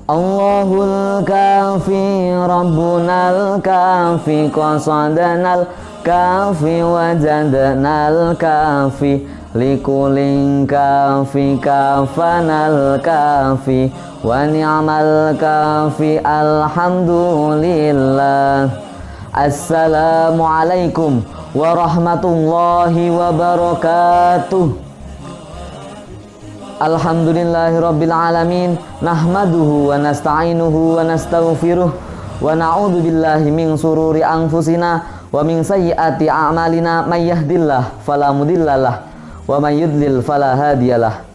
Allahul kafi Rabbunal kafi qasadanal kafi wajadnal kafi likulin kafi kafanal kafi wa ni'mal kafi alhamdulillah. Assalamualaikum warahmatullahi wabarakatuh. Alhamdulillahirabbil alamin, nahmaduhu wa nasta'inuhu wa nastaghfiruh wa na'udzu billahi min sururi anfusina wa min sayyiati a'malina, may yahdihillahu fala mudhillalah wa may yudlil fala hadiyalah.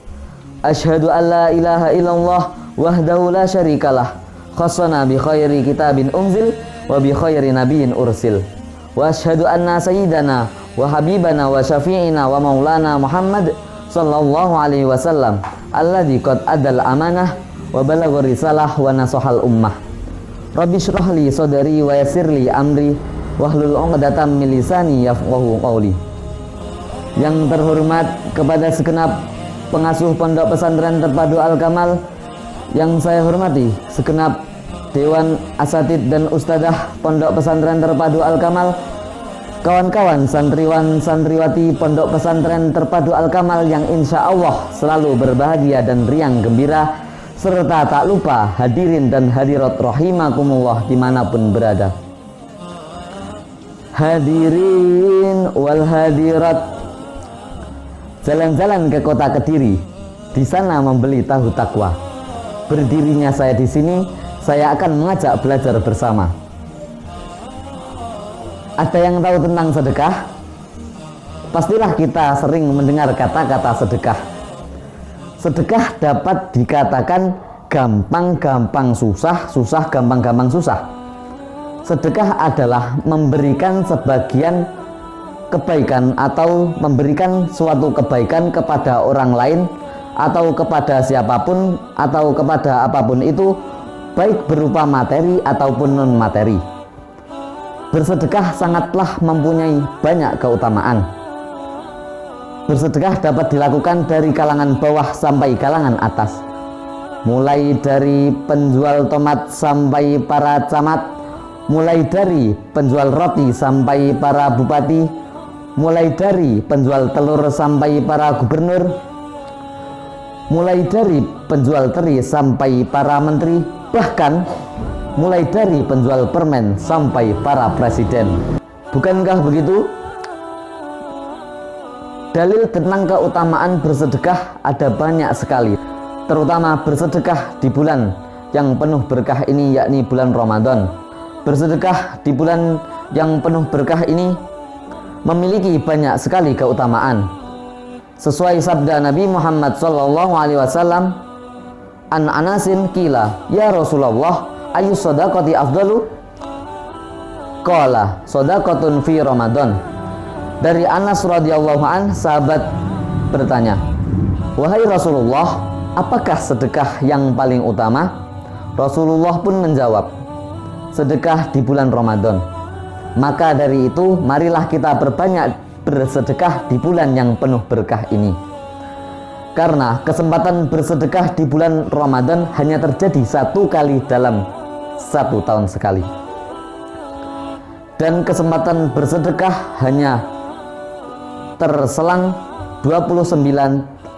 Asyhadu an la ilaha illallah wahdahu la syarikalah, khassana bi khairi kitabin unzil wa bi khairi nabiyyin ursil. Wa asyhadu anna sayyidana wa habibana wa syafi'ina wa maulana Muhammad sallallahu alaihi wasallam alladzi qad adal amanah wa balagha risalah wa nasahal ummah. Rabbi shrah li sadri wa yassir li amri wahlul 'uqdatam min lisani yafqahu qawli. Yang terhormat kepada segenap pengasuh Pondok Pesantren Terpadu Al-Kamal, yang saya hormati segenap Dewan Asatid dan Ustadzah Pondok Pesantren Terpadu Al-Kamal, kawan-kawan santriwan santriwati Pondok Pesantren Terpadu Al-Kamal yang insya Allah selalu berbahagia dan riang gembira, serta tak lupa hadirin dan hadirat rahimakumullah dimanapun berada. Hadirin wal hadirat, jalan-jalan ke kota Kediri, di sana membeli tahu takwa. Berdirinya saya di sini, saya akan mengajak belajar bersama. Ada yang tahu tentang sedekah? Pastilah kita sering mendengar kata-kata sedekah. Sedekah dapat dikatakan gampang-gampang susah, susah gampang-gampang susah. Sedekah adalah memberikan sebagian kebaikan atau memberikan suatu kebaikan kepada orang lain atau kepada siapapun atau kepada apapun itu, baik berupa materi ataupun non materi. Bersedekah sangatlah mempunyai banyak keutamaan. Bersedekah dapat dilakukan dari kalangan bawah sampai kalangan atas, mulai dari penjual tomat sampai para camat, mulai dari penjual roti sampai para bupati, mulai dari penjual telur sampai para gubernur, mulai dari penjual teri sampai para menteri, bahkan mulai dari penjual permen sampai para presiden. Bukankah begitu? Dalil tentang keutamaan bersedekah ada banyak sekali, terutama bersedekah di bulan yang penuh berkah ini, yakni bulan Ramadan. Bersedekah di bulan yang penuh berkah ini memiliki banyak sekali keutamaan. Sesuai sabda Nabi Muhammad sallallahu alaihi wasallam, an Anasin qila ya Rasulullah ayu shadaqati afdalu? Qala shadaqatun fi Ramadan. Dari Anas radhiyallahu an, sahabat bertanya, wahai Rasulullah, apakah sedekah yang paling utama? Rasulullah pun menjawab, sedekah di bulan Ramadan. Maka dari itu, marilah kita berbanyak bersedekah di bulan yang penuh berkah ini. Karena kesempatan bersedekah di bulan Ramadan hanya terjadi satu kali dalam 1 tahun sekali. Dan kesempatan bersedekah hanya terselang 29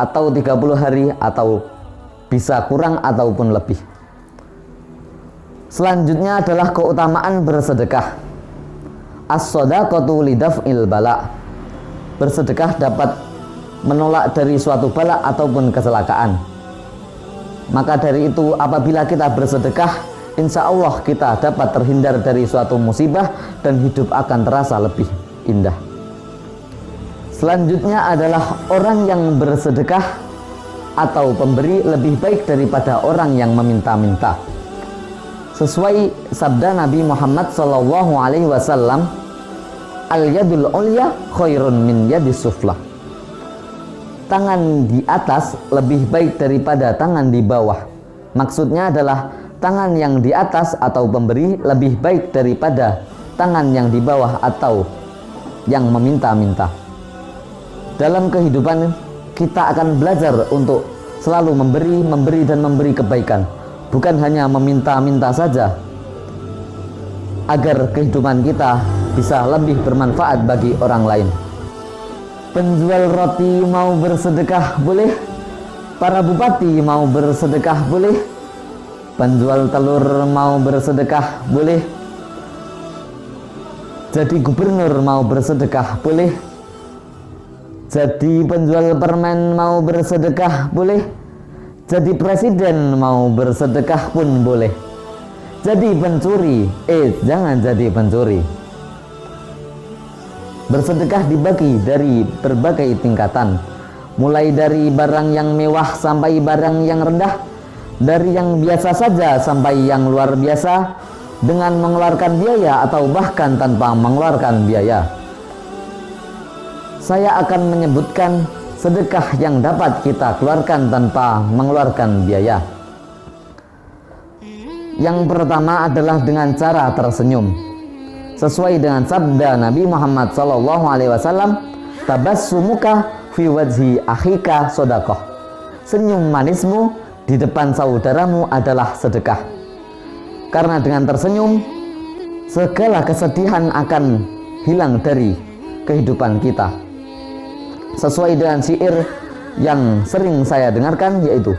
atau 30 hari atau bisa kurang ataupun lebih. Selanjutnya adalah keutamaan bersedekah. As-shadaqatu lidaf'il bala. Bersedekah dapat menolak dari suatu bala ataupun kecelakaan. Maka dari itu, apabila kita bersedekah, insya Allah kita dapat terhindar dari suatu musibah dan hidup akan terasa lebih indah. Selanjutnya adalah orang yang bersedekah atau pemberi lebih baik daripada orang yang meminta-minta. Sesuai sabda Nabi Muhammad sallallahu alaihi wasallam, al-yadul ulya khairun min yadis sufla. Tangan di atas lebih baik daripada tangan di bawah. Maksudnya adalah tangan yang di atas atau pemberi lebih baik daripada tangan yang di bawah atau yang meminta-minta. Dalam kehidupan kita akan belajar untuk selalu memberi dan memberi kebaikan, bukan hanya meminta-minta saja, agar kehidupan kita bisa lebih bermanfaat bagi orang lain. Penjual roti mau bersedekah boleh, para bupati mau bersedekah boleh, penjual telur mau bersedekah boleh, jadi gubernur mau bersedekah boleh, jadi penjual permen mau bersedekah boleh, jadi presiden mau bersedekah pun boleh. Jadi pencuri, jangan jadi pencuri. Bersedekah dibagi dari berbagai tingkatan, mulai dari barang yang mewah sampai barang yang rendah, dari yang biasa saja sampai yang luar biasa, dengan mengeluarkan biaya atau bahkan tanpa mengeluarkan biaya. Saya akan menyebutkan sedekah yang dapat kita keluarkan tanpa mengeluarkan biaya. Yang pertama adalah dengan cara tersenyum, sesuai dengan sabda Nabi Muhammad SAW, tabassumuka fi wajhi akhika sodakoh. Senyum manismu di depan saudaramu adalah sedekah. Karena dengan tersenyum, segala kesedihan akan hilang dari kehidupan kita. Sesuai dengan syair yang sering saya dengarkan, yaitu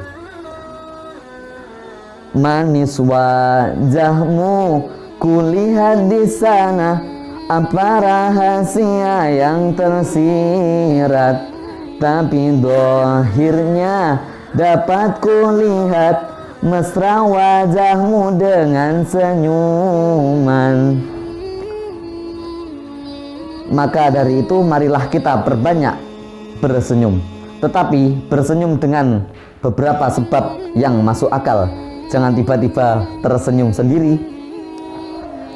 manis wajahmu kulihat di sana, apa rahasia yang tersirat, tapi dohirnya dapat kulihat, mesra wajahmu dengan senyuman. Maka dari itu marilah kita perbanyak bersenyum, tetapi bersenyum dengan beberapa sebab yang masuk akal. Jangan tiba-tiba tersenyum sendiri.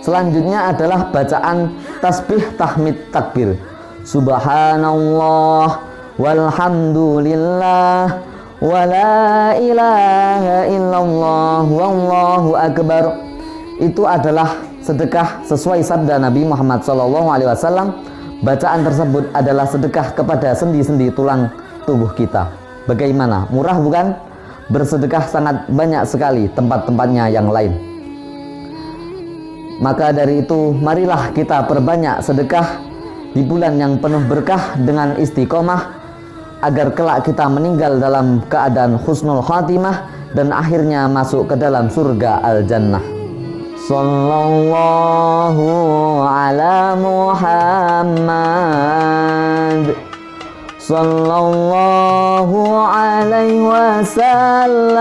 Selanjutnya adalah bacaan tasbih, tahmid, takbir. Subhanallah walhamdulillah wa la ilaha illallah wallahu akbar. Itu adalah sedekah sesuai sabda Nabi Muhammad SAW. Bacaan tersebut adalah sedekah kepada sendi-sendi tulang tubuh kita. Bagaimana? Murah bukan? Bersedekah sangat banyak sekali tempat-tempatnya yang lain. Maka dari itu marilah kita perbanyak sedekah di bulan yang penuh berkah dengan istiqomah, agar kelak kita meninggal dalam keadaan husnul khatimah dan akhirnya masuk ke dalam surga al-jannah. Sallallahu ala Muhammad sallallahu alaihi wasallam.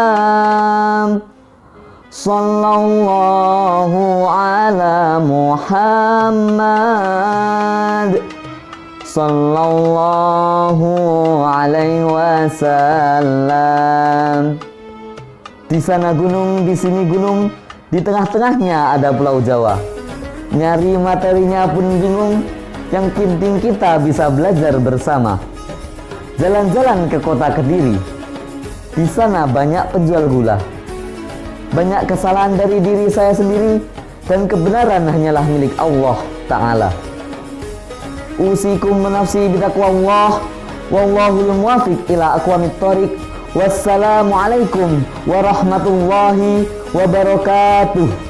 Sallallahu ala Muhammad sallallahu alaihi wasallam. Di sana gunung, di sini gunung, di tengah-tengahnya ada Pulau Jawa. Nyari materinya pun bingung, yang penting kita bisa belajar bersama. Jalan-jalan ke kota Kediri, di sana banyak penjual gula. Banyak kesalahan dari diri saya sendiri, dan kebenaran hanyalah milik Allah Ta'ala. Usikum menafsi bitaqwallah, wallahul muwafiq ila aqwamit thoriq. Wassalamualaikum warahmatullahi wabarakatuh.